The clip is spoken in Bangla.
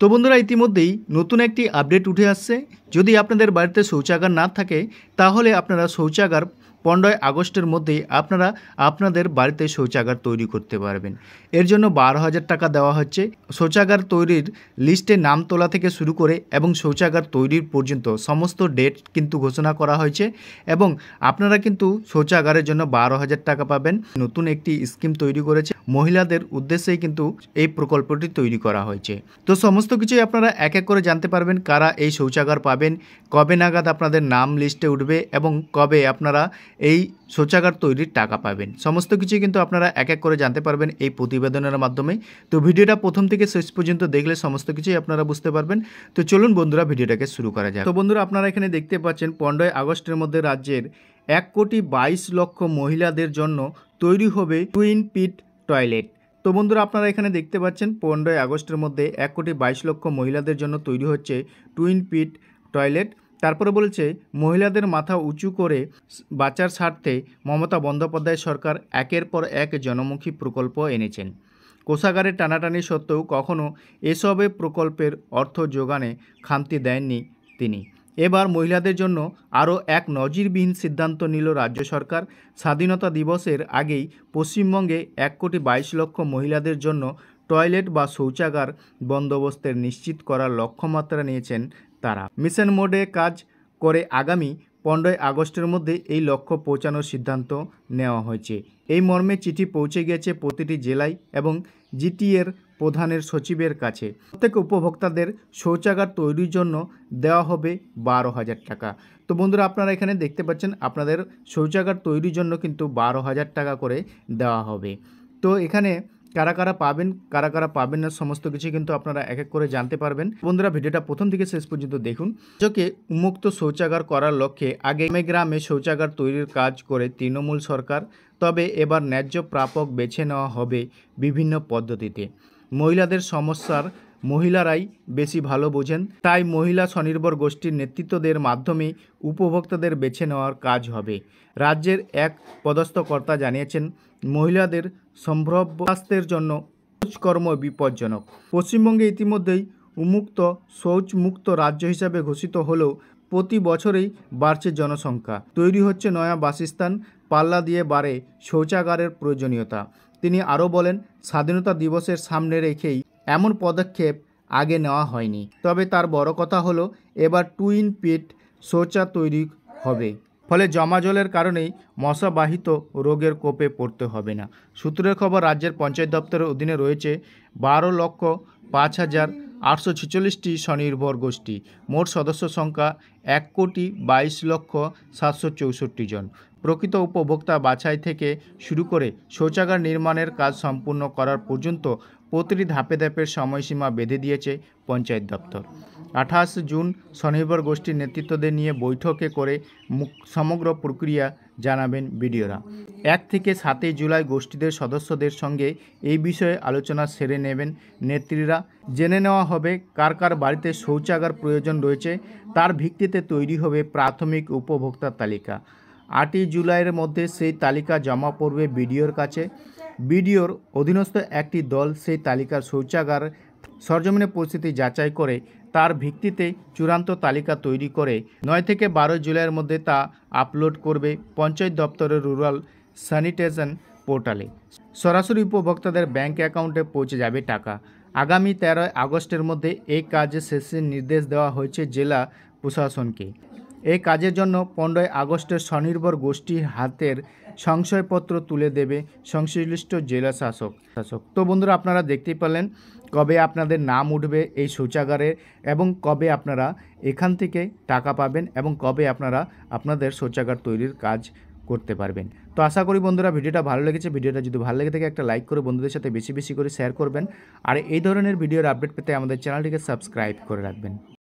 তো বন্ধুরা ইতিমধ্যেই নতুন একটি আপডেট উঠে আসছে। যদি আপনাদের বাড়িতে শৌচাগার না থাকে তাহলে আপনারা শৌচাগার 15 আগস্টের মধ্যেই আপনারা আপনাদের বাড়িতে শৌচাগার তৈরি করতে পারবেন। এর জন্য 12,000 টাকা দেওয়া হচ্ছে। শৌচাগার তৈরির লিস্টে নাম তোলা থেকে শুরু করে এবং শৌচাগার তৈরির পর্যন্ত সমস্ত ডেট কিন্তু ঘোষণা করা হয়েছে এবং আপনারা কিন্তু শৌচাগারের জন্য 12,000 টাকা পাবেন। নতুন একটি স্কিম তৈরি করেছে, মহিলাদের উদ্দেশ্যেই কিন্তু এই প্রকল্পটি তৈরি করা হয়েছে। তো সমস্ত কিছুই আপনারা এক এক করে জানতে পারবেন, কারা এই শৌচাগার পাবেন, কবে নাগাদ আপনাদের নাম লিস্টে উঠবে এবং কবে আপনারা এই শৌচাগার তৈরির টাকা পাবেন। সমস্ত কিছুই কিন্তু আপনারা এক এক করে জানতে পারবেন এই প্রতিবেদনের মাধ্যমে। তো ভিডিওটা প্রথম থেকে শেষ পর্যন্ত দেখলে সমস্ত কিছুই আপনারা বুঝতে পারবেন। তো চলুন বন্ধুরা ভিডিওটাকে শুরু করা যাক। তো বন্ধুরা আপনারা এখানে দেখতে পাচ্ছেন 15 আগস্টের মধ্যে রাজ্যের 1,22,00,000 মহিলাদের জন্য তৈরি হবে টুইন পিট টয়লেট। তো বন্ধুরা আপনারা এখানে দেখতে পাচ্ছেন 15 আগস্টের মধ্যে 1,22,00,000 মহিলাদের জন্য তৈরি হচ্ছে টুইন পিট টয়লেট। তারপরে বলেছে মহিলাদের মাথা উঁচু করে বাঁচার স্বার্থে মমতা বন্দ্যোপাধ্যায় সরকার একের পর এক জনমুখী প্রকল্প এনেছেন। কোষাগারের টানাটানি সত্ত্বেও কখনো এসবে প্রকল্পের অর্থ যোগানে খামতি দেননি তিনি। এবার মহিলাদের জন্য আরও এক নজিরবিহীন সিদ্ধান্ত নিল রাজ্য সরকার। স্বাধীনতা দিবসের আগেই পশ্চিমবঙ্গে 1,22,00,000 মহিলাদের জন্য টয়লেট বা শৌচাগার বন্দোবস্তের নিশ্চিত করার লক্ষ্যমাত্রা নিয়েছেন তারা। মিশন মোডে কাজ করে আগামী 15 আগস্টের মধ্যে এই লক্ষ্য পৌঁছানোর সিদ্ধান্ত নেওয়া হয়েছে। এই মর্মে চিঠি পৌঁছে গিয়েছে প্রতিটি জেলায় এবং জিটিএর প্রধানের সচিবের কাছে। প্রত্যেক উপভোক্তাদের শৌচাগার তৈরির জন্য দেওয়া হবে 12,000 টাকা। তো বন্ধুরা আপনারা এখানে দেখতে পাচ্ছেন আপনাদের শৌচাগার তৈরির জন্য কিন্তু 12,000 টাকা করে দেওয়া হবে। তো এখানে কারা কারা পাবেন না সমস্ত কিছু কিন্তু আপনারা এক এক করে জানতে পারবেন। বন্ধুরা ভিডিওটা প্রথম থেকে শেষ পর্যন্ত দেখুন। রাজ্যকে উন্মুক্ত শৌচাগার করার লক্ষ্যে আগে গ্রামে শৌচাগার তৈরির কাজ করে তৃণমূল সরকার, তবে এবার ন্যায্য প্রাপক বেছে নেওয়া হবে বিভিন্ন পদ্ধতিতে। মহিলাদের সমস্যার মহিলারাই বেশি ভালো বোঝেন, তাই মহিলা স্বনির্ভর গোষ্ঠীর নেতৃত্বদের মাধ্যমে উপভোক্তাদের বেছে নেওয়ার কাজ হবে। রাজ্যের এক পদস্থ কর্তা জানিয়েছেন মহিলাদের সম্ভাব্য স্বাস্থ্যের জন্য শৌচকর্ম বিপজ্জনক। পশ্চিমবঙ্গে ইতিমধ্যেই উন্মুক্ত শৌচমুক্ত রাজ্য হিসাবে ঘোষিত হলেও প্রতি বছরেই বাড়ছে জনসংখ্যা, তৈরি হচ্ছে নয়া বাসস্থান, পাল্লা দিয়ে বাড়ে শৌচাগারের প্রয়োজনীয়তা। তিনি আরও বলেন স্বাধীনতা দিবসের সামনে রেখেই এমন পদক্ষেপ আগে নেওয়া হয়নি, তবে তার বড় কথা হলো এবার টুইন পিট শৌচা তৈরি হবে, ফলে জমা জলের কারণেই মশাবাহিত রোগের কোপে পড়তে হবে না। সূত্রের খবর রাজ্যের পঞ্চায়েত দপ্তরের অধীনে রয়েছে 12,05,846টি স্বনির্ভর গোষ্ঠী। মোট সদস্য সংখ্যা 1,22,764 জন। প্রকৃত উপভোক্তা বাছাই থেকে শুরু করে শৌচাগার নির্মাণের কাজ সম্পূর্ণ করার পর্যন্ত প্রতিটি ধাপে ধাপের সময়সীমা বেঁধে দিয়েছে পঞ্চায়েত দপ্তর। 28 জুন স্বনির্ভর গোষ্ঠীর নেতৃত্বদের নিয়ে বৈঠকে করে সমগ্র প্রক্রিয়া জানাবেন বিডিওরা। 1 থেকে 7 জুলাই গোষ্ঠীদের সদস্যদের সঙ্গে এই বিষয়ে আলোচনা সেরে নেবেন নেত্রীরা। জেনে নেওয়া হবে কার কার বাড়িতে শৌচাগার প্রয়োজন রয়েছে, তার ভিত্তিতে তৈরি হবে প্রাথমিক উপভোক্তার তালিকা। 8 জুলাইয়ের মধ্যে সেই তালিকা জমা পড়বে বিডিওর কাছে। বিডিওর অধীনস্থ একটি দল সেই তালিকার শৌচাগার সরজমিনে পরিস্থিতি যাচাই করে তার ভিত্তিতে চূড়ান্ত তালিকা তৈরি করে 9 থেকে 12 জুলাইয়ের মধ্যে তা আপলোড করবে পঞ্চায়েত দপ্তরের রুরাল স্যানিটেশন পোর্টালে। সরাসরি উপভোক্তাদের ব্যাংক অ্যাকাউন্টে পৌঁছে যাবে টাকা। আগামী 13 আগস্টের মধ্যে এই কাজ শেষের নির্দেশ দেওয়া হয়েছে জেলা প্রশাসনকে। এই কাজের জন্য 15 আগস্টের স্বনির্ভর গোষ্ঠীর হাতের সংশয়পত্র তুলে দেবে সংশ্লিষ্ট জেলা শাসক। তো বন্ধুরা আপনারা দেখতেই পেলেন কবে আপনাদের নাম উঠবে এই শৌচাগারে এবং কবে আপনারা এখান থেকে টাকা পাবেন এবং কবে আপনারা আপনাদের শৌচাগার তৈরির কাজ করতে পারবেন। তো আশা করি বন্ধুরা ভিডিওটা ভালো লেগেছে। ভিডিওটা যদি ভালো লেগে থাকে একটা লাইক করে বন্ধুদের সাথে বেশি বেশি করে শেয়ার করবেন আর এই ধরনের ভিডিওর আপডেট পেতে আমাদের চ্যানেলটিকে সাবস্ক্রাইব করে রাখবেন।